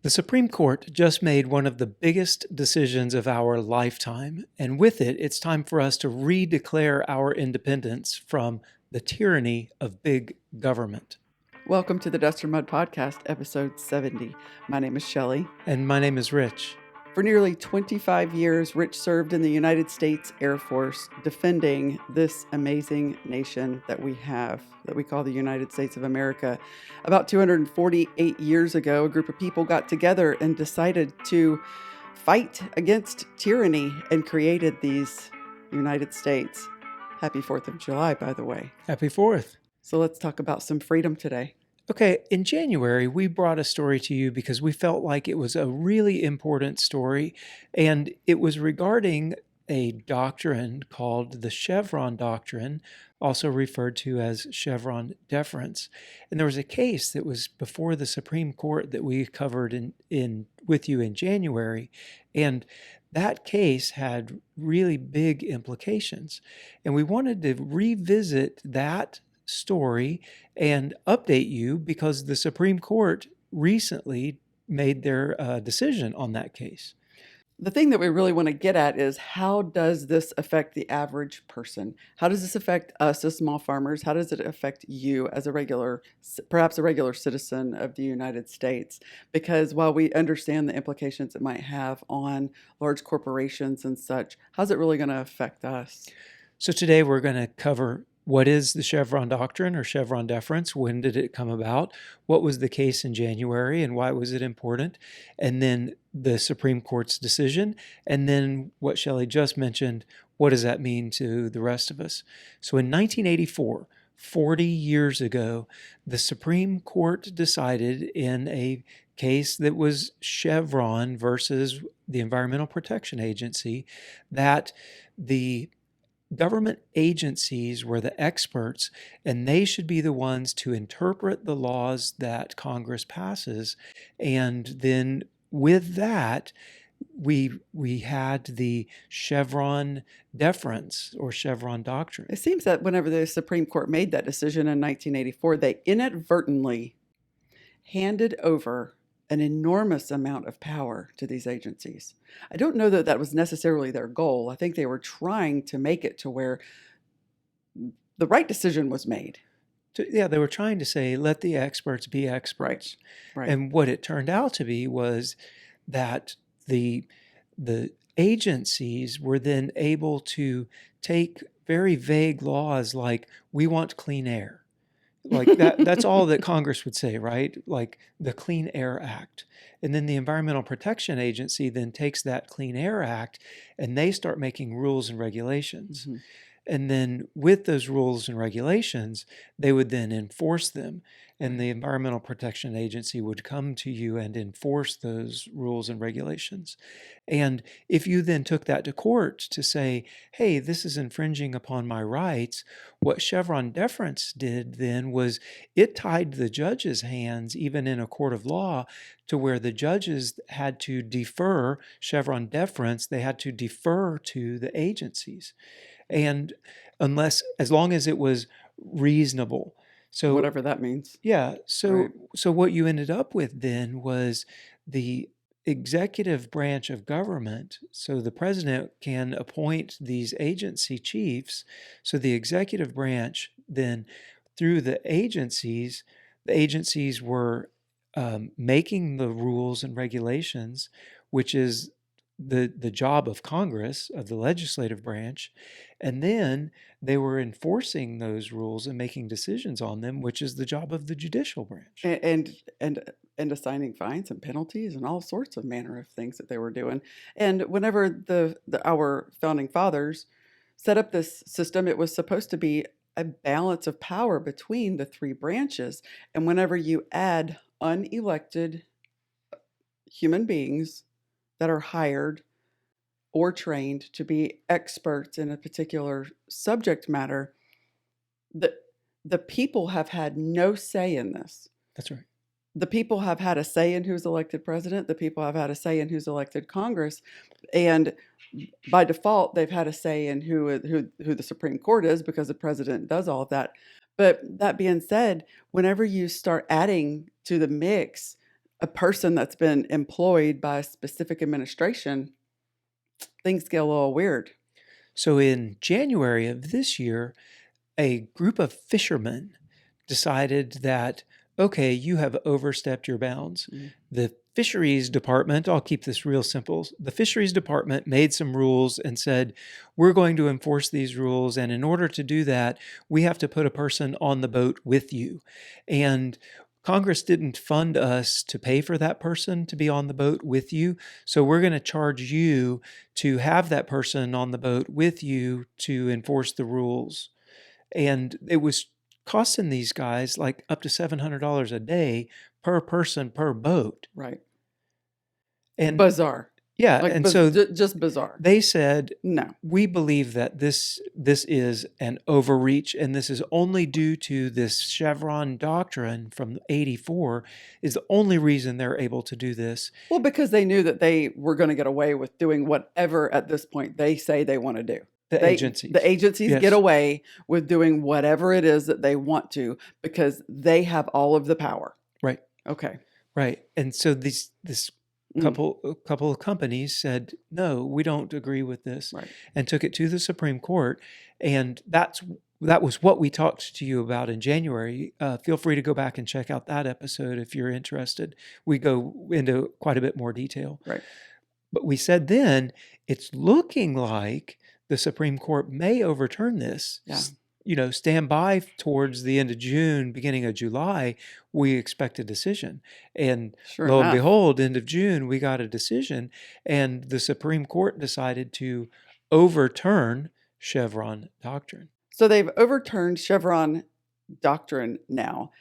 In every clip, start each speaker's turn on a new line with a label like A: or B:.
A: The Supreme Court just made one of the biggest decisions of our lifetime, and with it, it's time for us to redeclare our independence from the tyranny of big government.
B: Welcome to the Dust or Mud Podcast, episode 70. My name is Shelley.
A: And my name is Rich.
B: For nearly 25 years, Rich served in the United States Air Force, defending this amazing nation that we have, that we call the United States of America. About 248 years ago, a group of people got together and decided to fight against tyranny and created these United States. Happy 4th of July, by the way.
A: Happy 4th.
B: So let's talk about some freedom today.
A: Okay, in January, we brought a story to you because we felt like it was a really important story, and it was regarding a doctrine called the Chevron Doctrine, also referred to as Chevron deference. And there was a case that was before the Supreme Court that we covered in with you in January, and that case had really big implications. And we wanted to revisit that story and update you because the Supreme Court recently made their decision on that case.
B: The thing that we really want to get at is, how does this affect the average person? How does this affect us as small farmers? How does it affect you as perhaps a regular citizen of the United States? Because while we understand the implications it might have on large corporations and such, how's it really going to affect us?
A: So today we're going to cover what is the Chevron Doctrine or Chevron deference? When did it come about? What was the case in January and why was it important? And then the Supreme Court's decision. And then what Shelley just mentioned, what does that mean to the rest of us? So in 1984, 40 years ago, the Supreme Court decided in a case that was Chevron versus the Environmental Protection Agency that the government agencies were the experts, and they should be the ones to interpret the laws that Congress passes. And then with that, we had the Chevron deference or Chevron doctrine.
B: It seems that whenever the Supreme Court made that decision in 1984, they inadvertently handed over an enormous amount of power to these agencies. I don't know that that was necessarily their goal. I think they were trying to make it to where the right decision was made.
A: Yeah, they were trying to say, let the experts be experts.
B: Right.
A: And what it turned out to be was that the agencies were then able to take very vague laws like, we want clean air. Like that's all that Congress would say, right? Like the Clean Air Act. And then the Environmental Protection Agency then takes that Clean Air Act and they start making rules and regulations.
B: Mm-hmm.
A: And then with those rules and regulations, they would then enforce them. And the Environmental Protection Agency would come to you and enforce those rules and regulations. And if you then took that to court to say, hey, this is infringing upon my rights, what Chevron deference did then was it tied the judges' hands, even in a court of law, to where the judges had to defer Chevron deference, they had to defer to the agencies. And as long as it was reasonable. So
B: whatever that means.
A: Yeah. So
B: Right.
A: what you ended up with then was the executive branch of government. So the president can appoint these agency chiefs. So the executive branch then, through the agencies were making the rules and regulations, which is the job of Congress, of the legislative branch, and then they were enforcing those rules and making decisions on them, which is the job of the judicial branch.
B: And assigning fines and penalties and all sorts of manner of things that they were doing. And whenever our founding fathers set up this system, it was supposed to be a balance of power between the three branches. And whenever you add unelected human beings that are hired or trained to be experts in a particular subject matter, the people have had no say in this.
A: That's right.
B: The people have had a say in who's elected president. The people have had a say in who's elected Congress. And by default, they've had a say in who the Supreme Court is, because the president does all of that. But that being said, whenever you start adding to the mix a person that's been employed by a specific administration, things get a little weird.
A: So in January of this year, a group of fishermen decided that, okay, you have overstepped your bounds.
B: Mm.
A: The fisheries department, I'll keep this real simple. The fisheries department made some rules and said, we're going to enforce these rules. And in order to do that, we have to put a person on the boat with you. And Congress didn't fund us to pay for that person to be on the boat with you. So we're going to charge you to have that person on the boat with you to enforce the rules. And it was costing these guys like up to $700 a day per person per boat.
B: Right.
A: And
B: Bizarre.
A: yeah,
B: Like
A: and so
B: just bizarre.
A: they said,
B: No.
A: we believe that this is an overreach, and this is only due to this Chevron doctrine from '84 is the only reason they're able to do this.
B: Well, because they knew that they were going to get away with doing whatever at this point they say they want to do.
A: The agencies.
B: The agencies
A: Yes.
B: get away with doing whatever it is that they want to because they have all of the power.
A: Right.
B: Okay.
A: Right. And so this
B: Mm.
A: couple of companies said, no, we don't agree with this,
B: Right.
A: and took it to the Supreme Court. And that was what we talked to you about in January. Feel free to go back and check out that episode if you're interested. We go into quite a bit more detail.
B: Right.
A: But we said then it's looking like the Supreme Court may overturn this.
B: Yeah.
A: Stand by towards the end of June, beginning of July, we expect a decision. And
B: Sure
A: lo and
B: enough.
A: behold, end of June, we got a decision. And the Supreme Court decided to overturn Chevron Doctrine.
B: So they've overturned Chevron Doctrine now.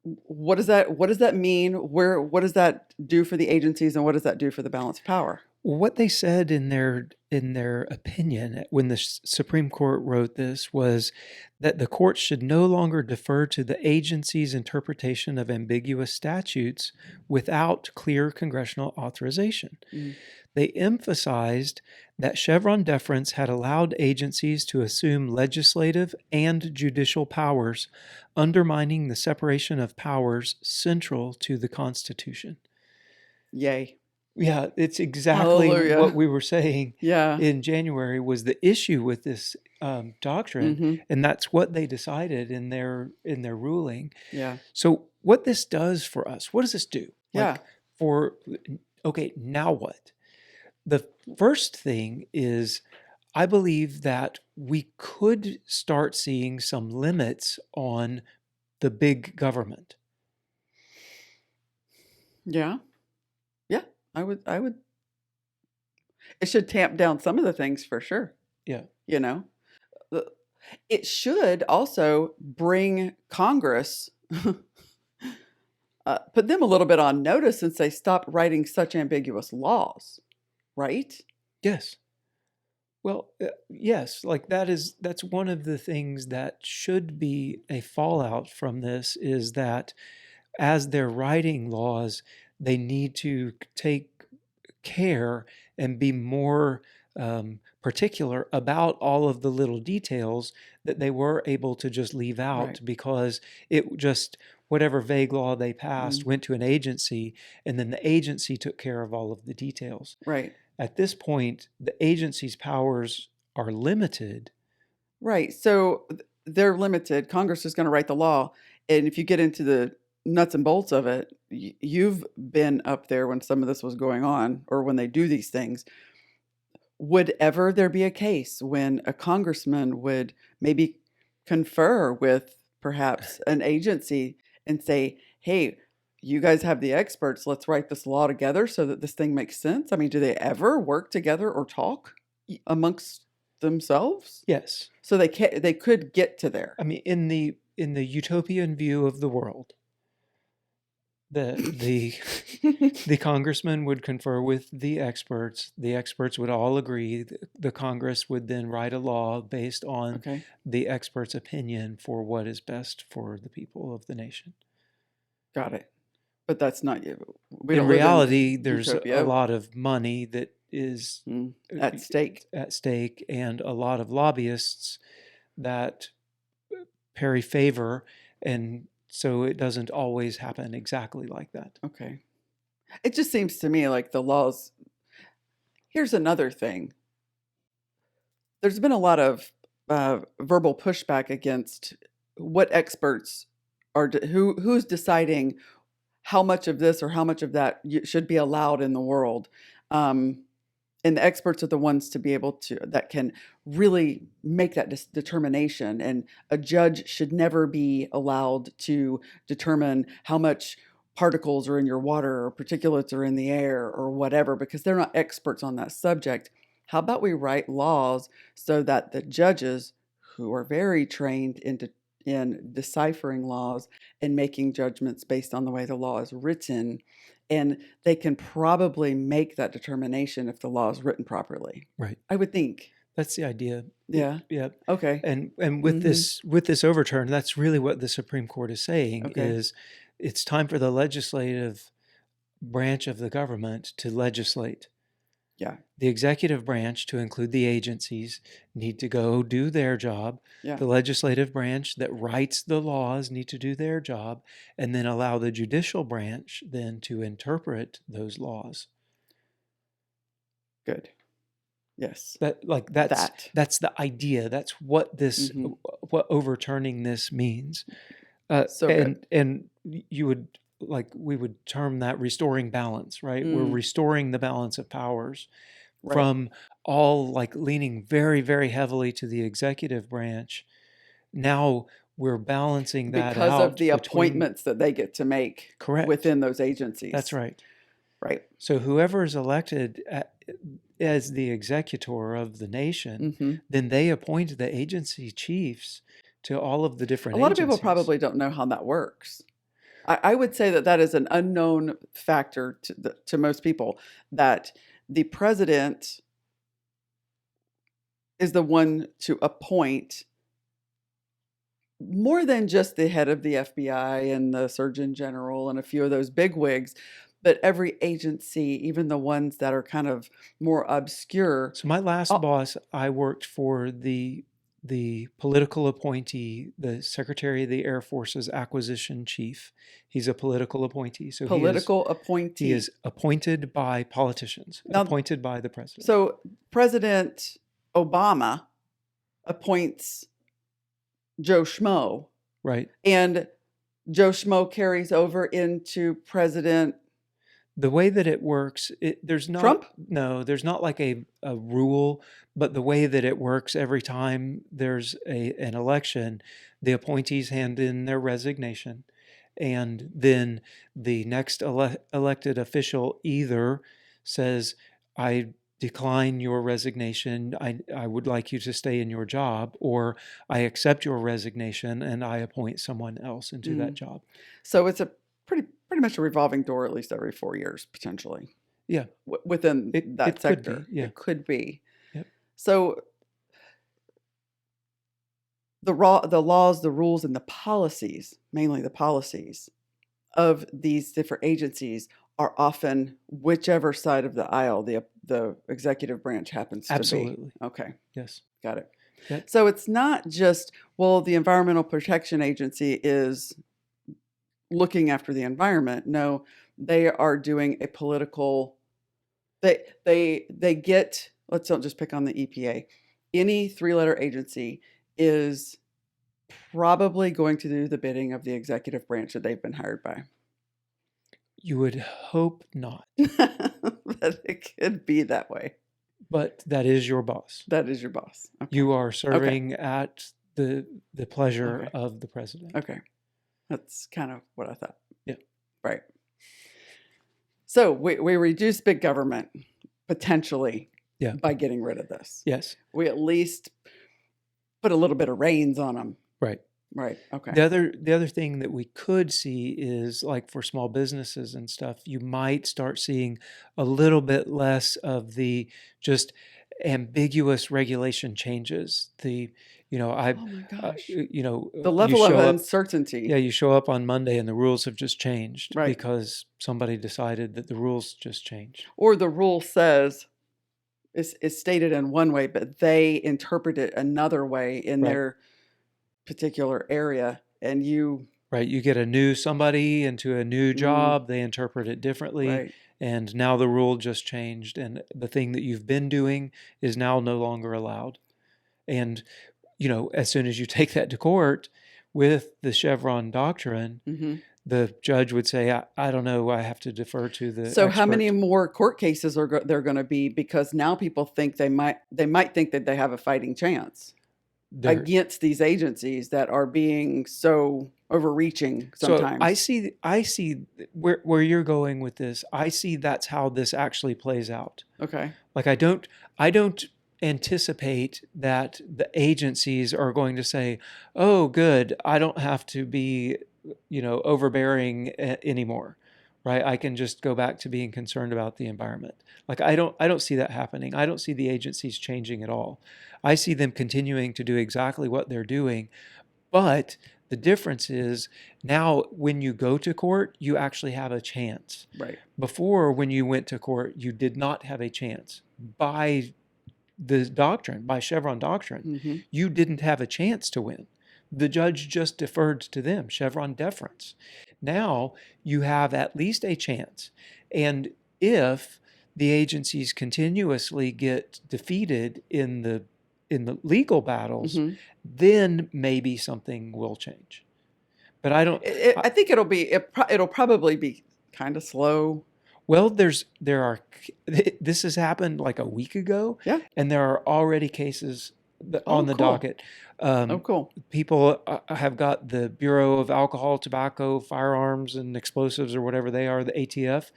B: What does that mean? What does that do for the agencies, and what does that do for the balance of power?
A: What they said in their opinion when the Supreme Court wrote this was that the court should no longer defer to the agency's interpretation of ambiguous statutes without clear congressional authorization.
B: Mm.
A: They emphasized that Chevron deference had allowed agencies to assume legislative and judicial powers, undermining the separation of powers central to the Constitution.
B: Yay.
A: Yeah, it's exactly
B: Hallelujah.
A: what we were saying
B: Yeah.
A: in January was the issue with this doctrine,
B: Hmm.
A: and that's what they decided in their ruling.
B: Yeah.
A: So, what this does for us? What does this do?
B: Yeah.
A: Okay, now what? The first thing is, I believe that we could start seeing some limits on the big government.
B: Yeah. Yeah. I would. It should tamp down some of the things for sure.
A: Yeah.
B: Uh, It should also bring Congress, put them a little bit on notice and say, stop writing such ambiguous laws, right?
A: Yes. Well, yes, like that's one of the things that should be a fallout from this is that as they're writing laws, they need to take care and be more particular about all of the little details that they were able to just leave out
B: Right.
A: because it just whatever vague law they passed
B: Mm.
A: went to an agency, and then the agency took care of all of the details.
B: Right.
A: At this point, the agency's powers are limited.
B: Right. So they're limited. Congress is going to write the law. And if you get into the nuts and bolts of it, you've been up there when some of this was going on or when they do these things. Would ever there be a case when a congressman would maybe confer with perhaps an agency and say, hey, you guys have the experts, let's write this law together so that this thing makes sense? I mean, do they ever work together or talk amongst themselves?
A: Yes.
B: So they could get to there.
A: I mean, in the utopian view of the world, the congressman would confer with the experts. The experts would all agree. The Congress would then write a law based on
B: Okay.
A: the experts' opinion for what is best for the people of the nation.
B: Got it. But that's not you. We
A: In
B: don't live
A: reality, there's
B: utopia.
A: a lot of money that is
B: At stake.
A: and a lot of lobbyists that parry favor and so it doesn't always happen exactly like that.
B: Okay. It just seems to me like the laws. Here's another thing. There's been a lot of verbal pushback against what experts are, who's deciding how much of this or how much of that should be allowed in the world. And the experts are the ones to be able to, that can really make that determination. And a judge should never be allowed to determine how much particles are in your water or particulates are in the air or whatever, because they're not experts on that subject. How about we write laws so that the judges, who are very trained in deciphering laws and making judgments based on the way the law is written, and they can probably make that determination if the law is written properly.
A: Right.
B: I would think.
A: That's the idea.
B: Yeah.
A: Yeah.
B: Okay.
A: And with this overturn, that's really what the Supreme Court is saying,
B: Okay.
A: is it's time for the legislative branch of the government to legislate.
B: Yeah.
A: The executive branch, to include the agencies, need to go do their job.
B: Yeah.
A: The legislative branch that writes the laws need to do their job, and then allow the judicial branch then to interpret those laws.
B: Good. Yes.
A: That's the idea. That's what this what overturning this means.
B: So good.
A: And you would, we would term that restoring balance, right? We're restoring the balance of powers from all leaning very, very heavily to the executive branch. Now we're balancing that
B: because
A: out
B: of the appointments that they get to make within those agencies.
A: That's right.
B: Right.
A: So whoever is elected as the executor of the nation, then they appoint the agency chiefs to all of the different agencies.
B: A lot of people probably don't know how that works. I would say that is an unknown factor to most people, that the president is the one to appoint more than just the head of the FBI and the Surgeon General and a few of those bigwigs, but every agency, even the ones that are kind of more obscure.
A: So my last boss, I worked for the political appointee, the Secretary of the Air Force's acquisition chief. He's a political appointee. So
B: appointee.
A: He is appointed by politicians, appointed by the president.
B: So President Obama appoints Joe Schmo.
A: Right.
B: And Joe Schmo carries over into President.
A: The way that it works, there's not
B: Trump?
A: No, there's not like a rule, but the way that it works, every time there's an election, the appointees hand in their resignation, and then the next elected official either says, I decline your resignation, I would like you to stay in your job, or I accept your resignation and I appoint someone else into that job.
B: So it's a pretty much a revolving door, at least every 4 years, potentially.
A: Yeah.
B: Within that sector.
A: Could be, yeah.
B: It could be.
A: Yep.
B: So the laws, the rules, and the policies, mainly the policies of these different agencies, are often whichever side of the aisle the executive branch happens to be.
A: Absolutely.
B: Okay.
A: Yes.
B: Got it.
A: Yep.
B: So it's not just, the Environmental Protection Agency is looking after the environment. No, they are doing a political, they get, let's not just pick on the EPA. Any 3-letter agency is probably going to do the bidding of the executive branch that they've been hired by.
A: You would hope not.
B: But it could be that way.
A: But that is your boss.
B: That is your boss. Okay.
A: You are serving at the pleasure of the president.
B: Okay. That's kind of what I thought.
A: Yeah.
B: Right. So we reduce big government potentially by getting rid of this.
A: Yes.
B: We at least put a little bit of reins on them.
A: Right.
B: Right. Okay.
A: The other thing that we could see is, like, for small businesses and stuff, you might start seeing a little bit less of the just ambiguous regulation changes. Oh my
B: gosh.
A: The
B: level of uncertainty.
A: You show up on Monday and the rules have just changed
B: right.
A: because somebody decided that the rules just changed.
B: Or the rule says it's stated in one way, but they interpret it another way in their particular area, and you
A: right? You get a new somebody into a new
B: Mm,
A: job, they interpret it differently,
B: right.
A: and now the rule just changed, and the thing that you've been doing is now no longer allowed. And, as soon as you take that to court with the Chevron doctrine,
B: Hmm.
A: the judge would say, I don't know, I have to defer to the
B: So how many
A: expert.
B: more court cases are there going to be, because now people think they might think that they have a fighting chance
A: There,
B: against these agencies that are being so overreaching
A: so I
B: sometimes.
A: see, I see where you're going with this. I see that's how this actually plays out.
B: Okay.
A: Like I don't anticipate that the agencies are going to say, "Oh, good, I don't have to be, overbearing anymore." Right? I can just go back to being concerned about the environment. Like I don't see that happening. I don't see the agencies changing at all. I see them continuing to do exactly what they're doing, but the difference is now when you go to court, you actually have a chance.
B: Right.
A: Before, when you went to court, you did not have a chance. By the doctrine, by Chevron doctrine,
B: Hmm.
A: you didn't have a chance to win. The judge just deferred to them, Chevron deference. Now you have at least a chance. And if the agencies continuously get defeated in the legal battles,
B: Hmm.
A: then maybe something will change. But I don't. I,
B: I think it'll probably be kind of slow.
A: well, this has happened like a week ago,
B: Yeah.
A: and there are already cases on
B: Oh,
A: the
B: cool.
A: docket.
B: Oh, cool.
A: People have got the Bureau of Alcohol, Tobacco, Firearms, and Explosives, or whatever they are, the ATF.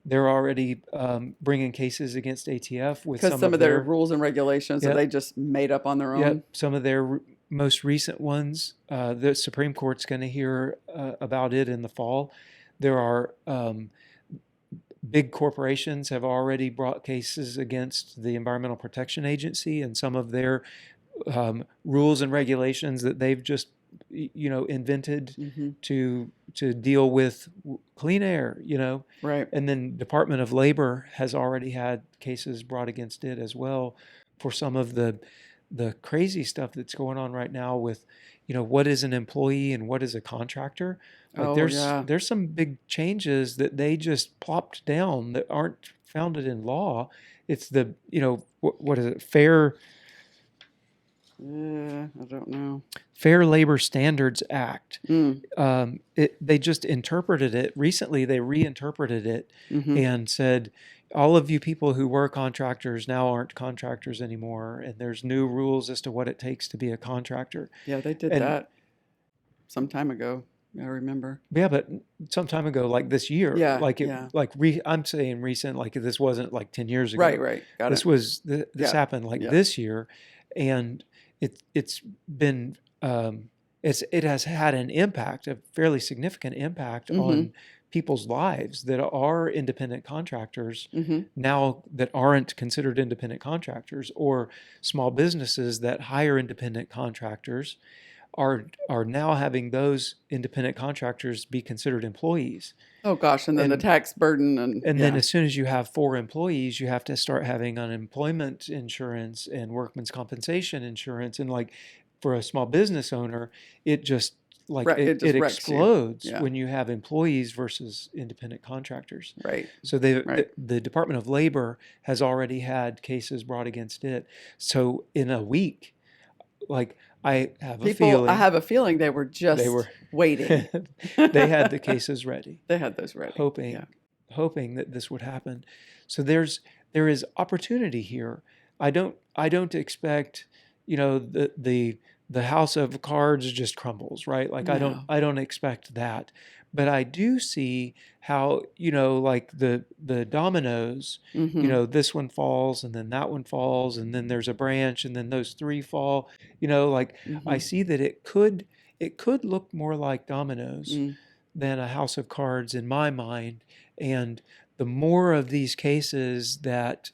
A: They're already bringing cases against ATF with
B: Because
A: some
B: some
A: of
B: of their
A: their,
B: rules and regulations that they
A: yep,
B: just made up on their own.
A: yep, some of their most recent ones. The Supreme Court's going to hear about it in the fall. There are big corporations have already brought cases against the Environmental Protection Agency and some of their rules and regulations that they've just invented
B: Hmm.
A: to deal with clean air.
B: Right.
A: And then Department of Labor has already had cases brought against it as well for some of the crazy stuff that's going on right now with what is an employee and what is a contractor. Like
B: Oh,
A: there's
B: yeah.
A: there's some big changes that they just plopped down that aren't founded in law. It's the what is it,
B: I don't know.
A: Fair Labor Standards Act.
B: Mm.
A: They just interpreted it recently. They reinterpreted it
B: Hmm.
A: and said, all of you people who were contractors now aren't contractors anymore, and there's new rules as to what it takes to be a contractor.
B: Yeah, they did
A: And
B: that some time ago. I remember.
A: yeah, but some time ago, like this year,
B: Yeah,
A: like
B: yeah.
A: I'm saying recent, like this wasn't like 10 years
B: Right,
A: ago.
B: right. Got
A: This
B: it.
A: was this
B: Yeah,
A: happened like
B: yeah.
A: this year, and it's been it has had an impact, a fairly significant impact
B: Hmm.
A: on people's lives that are independent contractors
B: Hmm.
A: now that aren't considered independent contractors, or small businesses that hire independent contractors are now having those independent contractors be considered employees.
B: Oh, gosh. And then the
A: And
B: tax burden and
A: and then
B: yeah.
A: as soon as you have 4 employees, you have to start having unemployment insurance and workman's compensation insurance. And like for a small business owner, it just like
B: Right.
A: it,
B: It
A: it
B: just wrecks you.
A: explodes
B: Yeah.
A: when you have employees versus independent contractors.
B: Right.
A: So
B: Right.
A: the Department of Labor has already had cases brought against it. So in a week, like I have a
B: I
A: feeling
B: have a feeling they were
A: they
B: just
A: were
B: waiting.
A: they had the cases ready,
B: They had those ready. Yeah.
A: hoping that this would happen. So there is opportunity here. I don't expect the house of cards just crumbles, right? Like
B: No.
A: I don't expect that. But I do see how, like the dominoes,
B: Hmm.
A: this one falls and then that one falls and then there's a branch and then those three fall. Like I
B: Hmm.
A: see that it could look more like dominoes
B: Mm.
A: than a house of cards in my mind. And the more of these cases that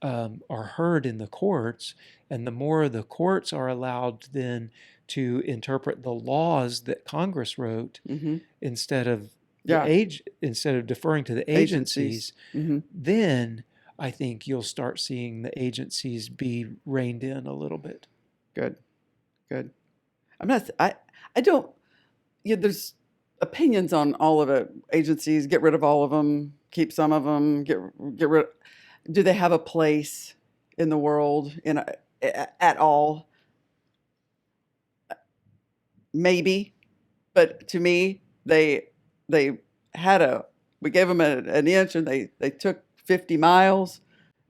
A: are heard in the courts, and the more the courts are allowed then to interpret the laws that Congress wrote
B: Hmm.
A: instead of
B: Yeah.
A: instead of deferring to the
B: Agencies.
A: agencies,
B: Hmm.
A: then I think you'll start seeing the agencies be reined in a little bit.
B: Good. Good. I'm not. I don't. yeah, there's opinions on all of it. Agencies, get rid of all of them, keep some of them, get rid. Do they have a place in the world at all? Maybe, but to me, they had a we gave them an inch and they took 50 miles,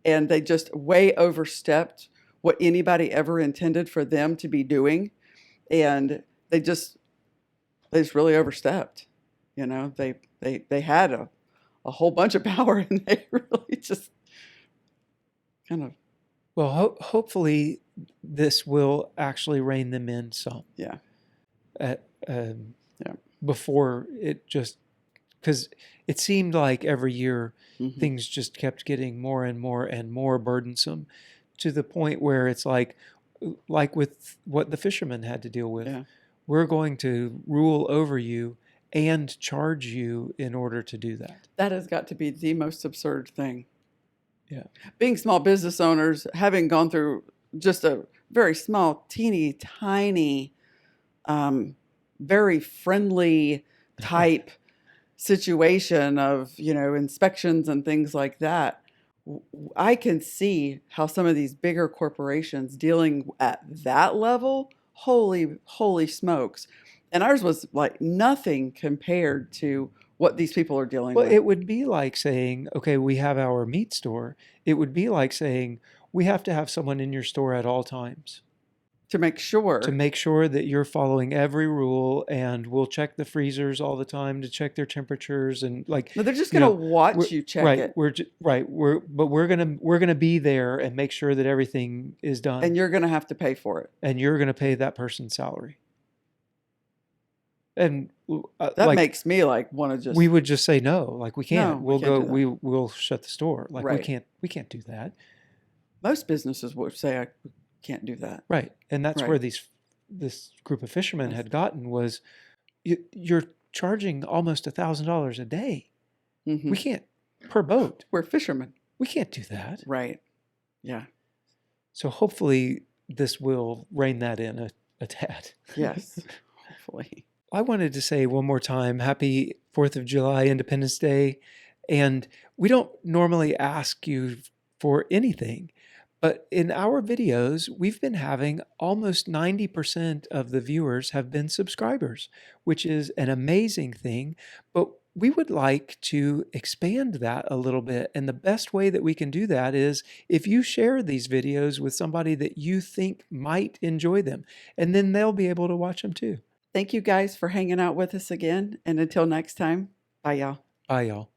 B: and they just way overstepped what anybody ever intended for them to be doing, and they just really overstepped. You know, they had a whole bunch of power, and they really just kind of
A: Well, hopefully this will actually rein them in some.
B: yeah
A: At,
B: yeah
A: before it just, because it seemed like every year
B: hmm
A: things just kept getting more and more and more burdensome, to the point where it's like with what the fishermen had to deal with.
B: yeah.
A: We're going to rule over you and charge you in order to do that.
B: That has got to be the most absurd thing.
A: Yeah.
B: Being small business owners, having gone through just a very small, teeny, tiny, very friendly type situation of, inspections and things like that, I can see how some of these bigger corporations dealing at that level, holy smokes. And ours was like nothing compared to what these people are dealing
A: Well,
B: with.
A: it would be like saying, okay, we have our meat store. It would be like saying, we have to have someone in your store at all times
B: To make
A: to
B: sure.
A: make sure that you're following every rule, and we'll check the freezers all the time to check their temperatures, and like,
B: No, they're just
A: you
B: going to
A: know,
B: watch you check
A: right,
B: it.
A: we're gonna be there and make sure that everything is done,
B: And you're going to have to pay for it.
A: and you're gonna pay that person's salary. And
B: That makes me like want to just.
A: we would just say no, like we can't.
B: No, we
A: We'll
B: can't
A: go.
B: do that.
A: We'll shut the store. Like we
B: Right.
A: can't. We can't do that.
B: Most businesses would say I can't do that.
A: Right. And that's
B: Right.
A: where this group of fishermen had gotten was, you're charging almost $1,000 a day.
B: hmm
A: We can't, per boat.
B: We're fishermen.
A: We can't do that.
B: Right. Yeah.
A: So hopefully this will rein that in a tad.
B: Yes. Hopefully.
A: I wanted to say one more time, happy 4th of July, Independence Day. And we don't normally ask you for anything, but in our videos, we've been having almost 90% of the viewers have been subscribers, which is an amazing thing. But we would like to expand that a little bit. And the best way that we can do that is if you share these videos with somebody that you think might enjoy them, and then they'll be able to watch them too.
B: Thank you guys for hanging out with us again. And until next time, bye, y'all.
A: Bye, y'all.